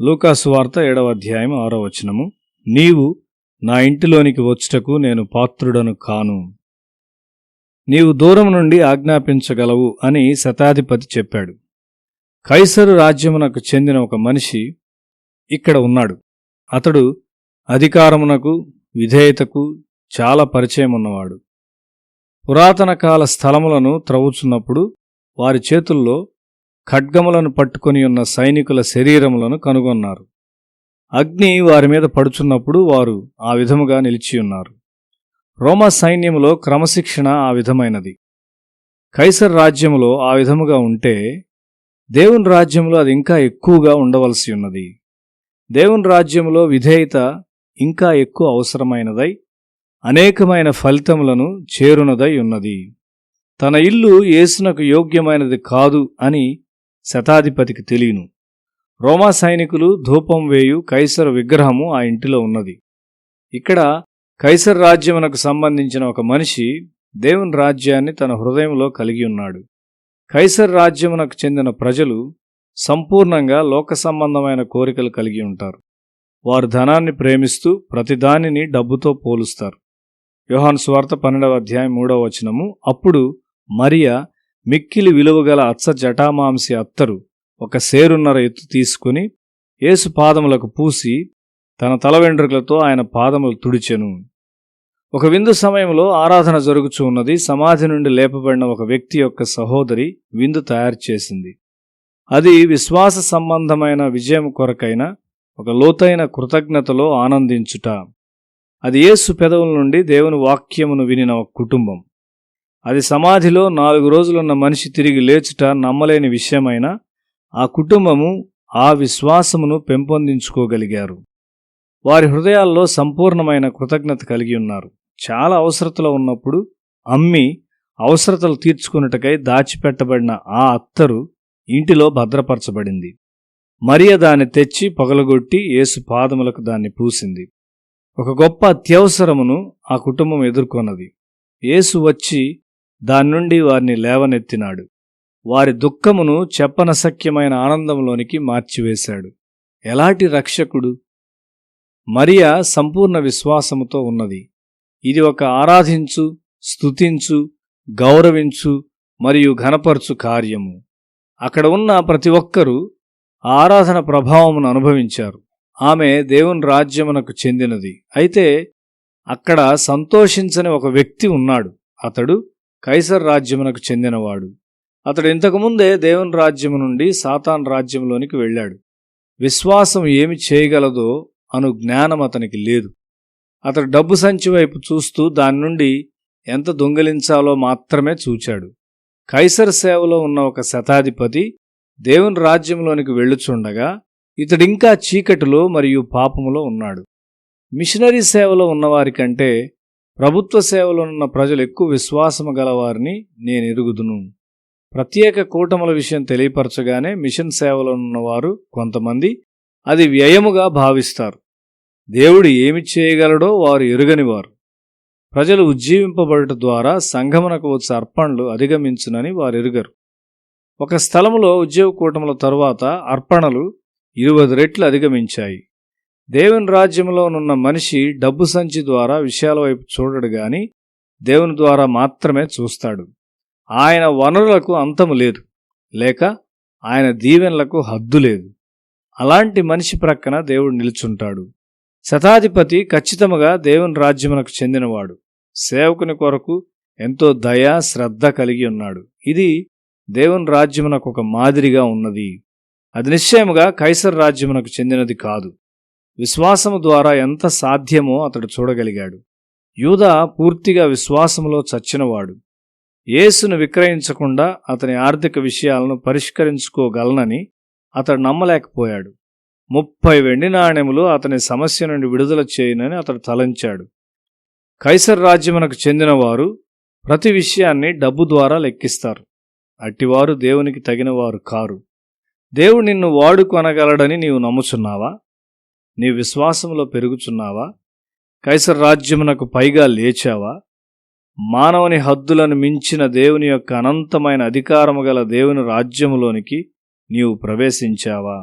లూకాసు వార్త 7వ అధ్యాయం 6వ వచనము. నీవు నా ఇంటిలోనికి వచ్చుటకు నేను పాత్రుడను కాను, నీవు దూరం నుండి ఆజ్ఞాపించగలవు అని శతాధిపతి చెప్పాడు. కైసరు రాజ్యమునకు చెందిన ఒక మనిషి ఇక్కడ ఉన్నాడు. అతడు అధికారమునకు విధేయతకు చాలా పరిచయం ఉన్నవాడు. పురాతన కాల స్థలములను త్రవ్వుచున్నప్పుడు వారి చేతుల్లో ఖడ్గములను పట్టుకొని ఉన్న సైనికుల శరీరములను కనుగొన్నారు. అగ్ని వారి మీద పడుచున్నప్పుడు వారు ఆ విధముగా నిలిచియున్నారు. రోమా సైన్యములో క్రమశిక్షణ ఆ విధమైనది. కైసర్ రాజ్యములో ఆ విధముగా ఉంటే దేవుని రాజ్యములో అది ఇంకా ఎక్కువగా ఉండవలసి ఉన్నది. దేవుని రాజ్యములో విధేయత ఇంకా ఎక్కువ అవసరమైనదై అనేకమైన ఫలితములను చేరునదై ఉన్నది. తన ఇల్లు యేసునకు యోగ్యమైనది కాదు అని శతాధిపతికి తెలియను. రోమా సైనికులు ధూపం వేయు కైసరు విగ్రహము ఆ ఇంటిలో ఉన్నది. ఇక్కడ కైసర్ రాజ్యమునకు సంబంధించిన ఒక మనిషి దేవుని రాజ్యాన్ని తన హృదయంలో కలిగి ఉన్నాడు. కైసర్ రాజ్యమునకు చెందిన ప్రజలు సంపూర్ణంగా లోక సంబంధమైన కోరికలు కలిగి ఉంటారు. వారు ధనాన్ని ప్రేమిస్తూ ప్రతిదానిని డబ్బుతో పోలుస్తారు. యోహాను సువార్త 12వ అధ్యాయం 3వ వచనము. అప్పుడు మరియ మిక్కిలి విలువగల అచ్చ జటామాంసి అత్తరు ఒక సేరున్నర ఎత్తు తీసుకుని యేసు పాదములకు పూసి తన తల వెంట్రుకలతో ఆయన పాదములు తుడిచెను. ఒక విందు సమయంలో ఆరాధన జరుగుచూ ఉన్నది. సమాధి నుండి లేపబడిన ఒక వ్యక్తి యొక్క సహోదరి విందు తయారు చేసింది. అది విశ్వాస సంబంధమైన విజయం కొరకైన ఒక లోతైన కృతజ్ఞతలో ఆనందించుట. అది యేసు పెదవుల నుండి దేవుని వాక్యమును వినిన ఒక కుటుంబం. అది సమాధిలో 4 రోజులున్న మనిషి తిరిగి లేచుట నమ్మలేని విషయమైన ఆ కుటుంబము ఆ విశ్వాసమును పెంపొందించుకోగలిగారు. వారి హృదయాల్లో సంపూర్ణమైన కృతజ్ఞత కలిగి ఉన్నారు. చాలా అవసరతలో ఉన్నప్పుడు అమ్మి అవసరతలు తీర్చుకున్నటకై దాచిపెట్టబడిన ఆ అత్తరు ఇంటిలో భద్రపరచబడింది. మరియ దాన్ని తెచ్చి పగలగొట్టి యేసు పాదములకు దాన్ని పూసింది. ఒక గొప్ప అత్యవసరమును ఆ కుటుంబం ఎదుర్కొన్నది. యేసు వచ్చి దాని నుండి వారిని లేవనెత్తినాడు. వారి దుఃఖమును చెప్పనశక్యమైన ఆనందంలోనికి మార్చివేశాడు. ఎలాంటి రక్షకుడు! మరియ సంపూర్ణ విశ్వాసముతో ఉన్నది. ఇది ఒక ఆరాధించు, స్తుతించు, గౌరవించు మరియు ఘనపరచు కార్యము. అక్కడ ఉన్న ప్రతి ఒక్కరూ ఆరాధన ప్రభావమును అనుభవించారు. ఆమె దేవుని రాజ్యమునకు చెందినది. అయితే అక్కడ సంతోషించని ఒక వ్యక్తి ఉన్నాడు. అతడు కైసర్ రాజ్యమునకు చెందినవాడు. అతడు ఇంతకుముందే దేవుని రాజ్యము నుండి సాతాన్ రాజ్యంలోనికి వెళ్ళాడు. విశ్వాసం ఏమి చేయగలదో అను జ్ఞానం అతనికి లేదు. అతడు డబ్బు సంచి వైపు చూస్తూ దాని నుండి ఎంత దొంగిలించాలో మాత్రమే చూచాడు. కైసర్ సేవలో ఉన్న ఒక శతాధిపతి దేవుని రాజ్యంలోనికి వెళ్ళుచుండగా ఇతడింకా చీకటిలో మరియు పాపములో ఉన్నాడు. మిషనరీ సేవలో ఉన్నవారి కంటే ప్రభుత్వ సేవలో ఉన్న ప్రజలు ఎక్కువ విశ్వాసము గలవారిని నేను ఎరుగుదును. ప్రత్యేక కూటముల విషయం తెలియపరచగానే మిషన్ సేవలో ఉన్నవారు కొంతమంది అది వ్యయముగా భావిస్తారు. దేవుడు ఏమి చేయగలడో వారు ఎరుగనివారు. ప్రజలు ఉజ్జీవింపబడుట ద్వారా సంఘమునకు వచ్చే అర్పణలు అధిగమించునని వారు ఎరుగరు. ఒక స్థలములో ఉద్యోగ కూటముల తరువాత అర్పణలు 20 రెట్లు అధిగమించాయి. దేవుని రాజ్యంలోనున్న మనిషి డబ్బు సంచి ద్వారా విషయాల వైపు చూడడు గాని దేవుని ద్వారా మాత్రమే చూస్తాడు. ఆయన వనరులకు అంతము లేదు, లేక ఆయన దీవెనలకు హద్దు లేదు. అలాంటి మనిషి ప్రక్కన దేవుడు నిలుచుంటాడు. శతాధిపతి ఖచ్చితముగా దేవుని రాజ్యమునకు చెందినవాడు. సేవకుని కొరకు ఎంతో దయ, శ్రద్ధ కలిగి ఉన్నాడు. ఇది దేవుని రాజ్యమునకు ఒక మాదిరిగా ఉన్నది. అది నిశ్చయముగా కైసర్ రాజ్యమునకు చెందినది కాదు. విశ్వాసము ద్వారా ఎంత సాధ్యమో అతడు చూడగలిగాడు. యూదా పూర్తిగా విశ్వాసములో చచ్చినవాడు. యేసును విక్రయించకుండా అతని ఆర్థిక విషయాలను పరిష్కరించుకోగలనని అతడు నమ్మలేకపోయాడు. 30 వెండి నాణెములు అతని సమస్య నుండి విడుదల చేయనని అతడు తలంచాడు. కైసర్ రాజ్యమునకు చెందినవారు ప్రతి విషయాన్ని డబ్బు ద్వారా లెక్కిస్తారు. అట్టివారు దేవునికి తగినవారు కారు. దేవుడు నిన్ను వాడుకొనగలడని నీవు నమ్ముచున్నావా? నీ విశ్వాసంలో పెరుగుచున్నావా? కైసర్ రాజ్యమునకు పైగా లేచావా? మానవుని హద్దులను మించిన దేవుని యొక్క అనంతమైన అధికారము గల దేవుని రాజ్యములోనికి నీవు ప్రవేశించావా?